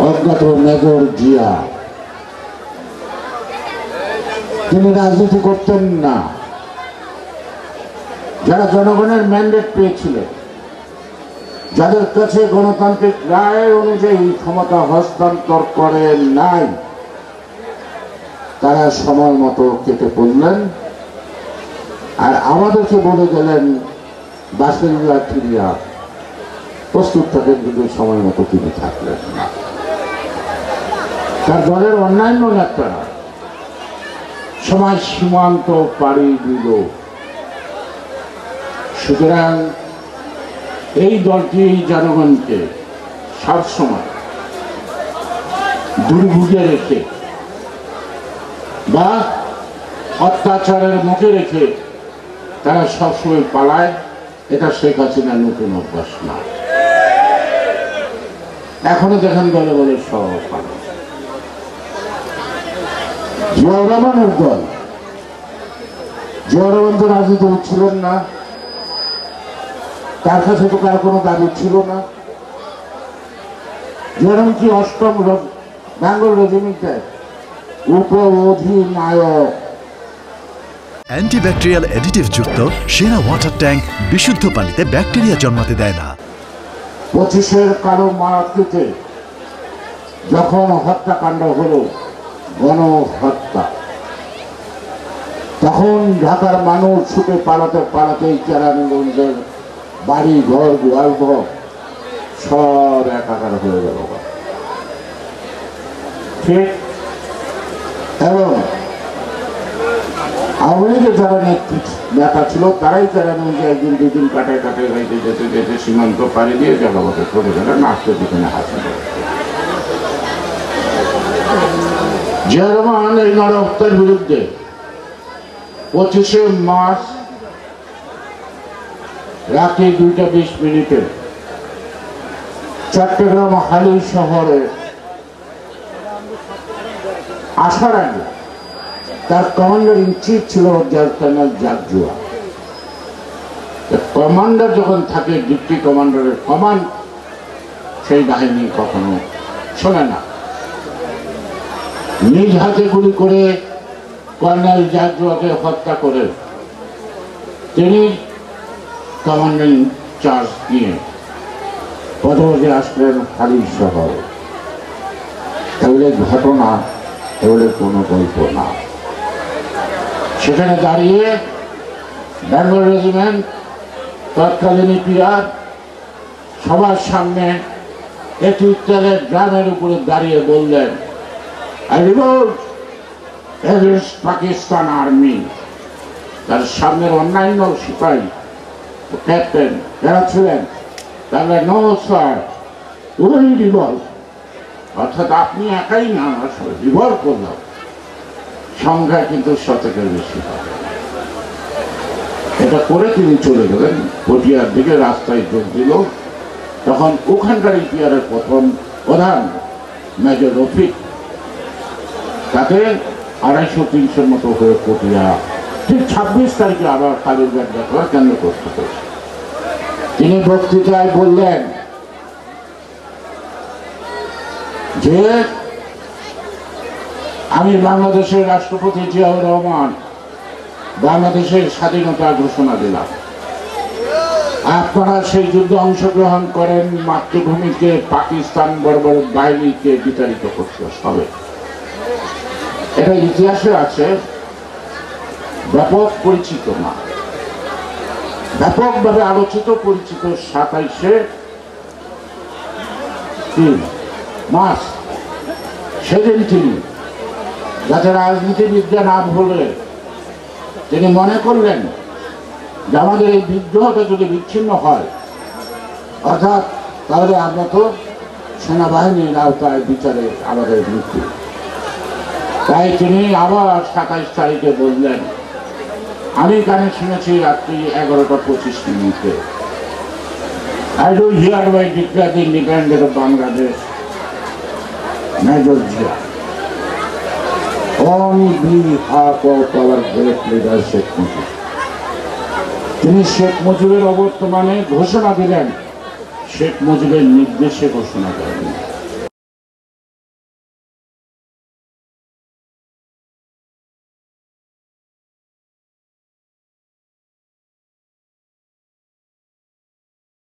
অজ্ঞাত মেজর জিয়া, তিনি রাজনীতি করতেন না। যারা জনগণের ম্যান্ডেট পেয়েছিলেন, যাদের কাছে গণতান্ত্রিক রায় অনুযায়ী ক্ষমতা হস্তান্তর করে নাই, তারা সময় মতো কেটে পড়লেন আর আমাদেরকে বলে গেলেন বাসিন্দা ফিরিয়া প্রস্তুত থাকেন, কিন্তু সময় মতো তিনি থাকলেন না। তার দলের অন্যান্য নেতারা সমাজ সীমান্ত পাড়ি দিল। সুতরাং এই দলটি জনগণকে সবসময় দুর্ভোগে রেখে বা অত্যাচারের মুখে রেখে তারা সবসময় পালায়। এটা শেখ হাসিনার নতুন অভ্যাস না। এখনো দেখেন দলে বলে সব পালায়। জিয়াউর রহমানের দল, জিয়াউর রহমান তো রাজনীতি ছিলেন না, তার কাছে তো কার কোনো দাবি ছিল না। যেরকম কি অষ্টম বেঙ্গল রেজিমেন্টের উপ-অধিনায়ক। অ্যান্টিব্যাকটেরিয়াল অ্যাডিটিভ যুক্ত সেরা ওয়াটার ট্যাঙ্ক বিশুদ্ধ পানিতে ব্যাকটেরিয়া জন্মাতে দেয় না। 25-এর কালো মারাত্রিতে যখন হত্যাকাণ্ড হলো, গণহত্যা, তখন ঢাকার মানুষ ছুটে পালাতে পালাতেই কেরানীগঞ্জের বাড়ি ঘর গোয়াল ঘর সব একাকার হয়ে গেল। ঠিক। এবং আওয়ামী লীগের যারা নেতা ছিল তারাই কেরানীগঞ্জে একদিন দুদিন কাটায় কাটায় গাইতে যেতে যেতে সীমান্ত পাড়ি দিয়ে জগবতে চলে গেলেন, নাচতে পিছনে হাসি। জিয়া রহমান এই নরহত্যার বিরুদ্ধে 25শে মার্চ রাতে 2:20 চট্টগ্রাম হালি শহরে আসার আগে তার কমান্ডার ইন চিফ ছিল জেনারেল জাগজুয়া। কমান্ডার যখন থাকে, ডিপ্টি কমান্ডারের কমান্ড, সেই বাহিনী কখনো শোনে না। নিজ হাতে গুলি করে কর্নেল জাগজুয়াকে হত্যা করে তিনি কমান্ডার চার্জ নিয়ে পদে আসলেন হালি শহরে। এগুলো ঘটনা, এগুলো কোনো গল্প না। সেখানে দাঁড়িয়ে বেঙ্গল রেজিমেন্ট তৎকালীন পিয়ার সবার সামনে একটি ইত্যাদের গ্রামের উপরে দাঁড়িয়ে বললেন, I revolt against Pakistan Army। তার সামনের অন্যান্য সিপাহী ক্যাপ্টেন যারা ছিলেন তাহলে নো স্যার, ওই রিভল্ট, অর্থাৎ আপনি একাই না, রিভল্ট করলাম। সংখ্যা কিন্তু 100-এর বেশি হবে। এটা করে তিনি চলে গেলেন পটিয়ার দিকে, রাস্তায় যোগ দিল। তখন ওখানকার ইপিআরের প্রথম প্রধান মেজর রফিক, তাকে 250-300 মতো হয়ে পটিয়া ঠিক 26 তারিখে আবার কালীরঘাট যাত্রা কেন্দ্র করতে হয়েছে। তিনি বক্তৃতায় বললেন যে আমি বাংলাদেশের রাষ্ট্রপতি জিয়াউর রহমান বাংলাদেশের স্বাধীনতা ঘোষণা দিলাম, আপনারা সেই যুদ্ধে অংশগ্রহণ করেন, মাতৃভূমিকে পাকিস্তান বর্বর বাহিনীকে বিতাড়িত করতে হবে। এটা ইতিহাসে আছে, ব্যাপক পরিচিত না, ব্যাপকভাবে আলোচিত পরিচিত 27শে মার্চ। সেদিন তিনি, যাতে রাজনীতিবিদ্যা না ভুলে, তিনি মনে করলেন যে আমাদের এই বিদ্রোহটা যদি বিচ্ছিন্ন হয়, অর্থাৎ তাহলে আমরা তো সেনাবাহিনীর আওতায় বিচারে আমাদের মৃত্যু। তাই তিনি আবার 27 তারিখে বললেন, আমি কানে শুনেছি রাত্রি 11:25 I do hereby declare the independence of Bangladesh, Major Jia, on behalf of our great leader Sheikh Mujib। তিনি শেখ মুজিবের অবর্তমানে ঘোষণা দিলেন, শেখ মুজিবের নির্দেশে ঘোষণা করেন।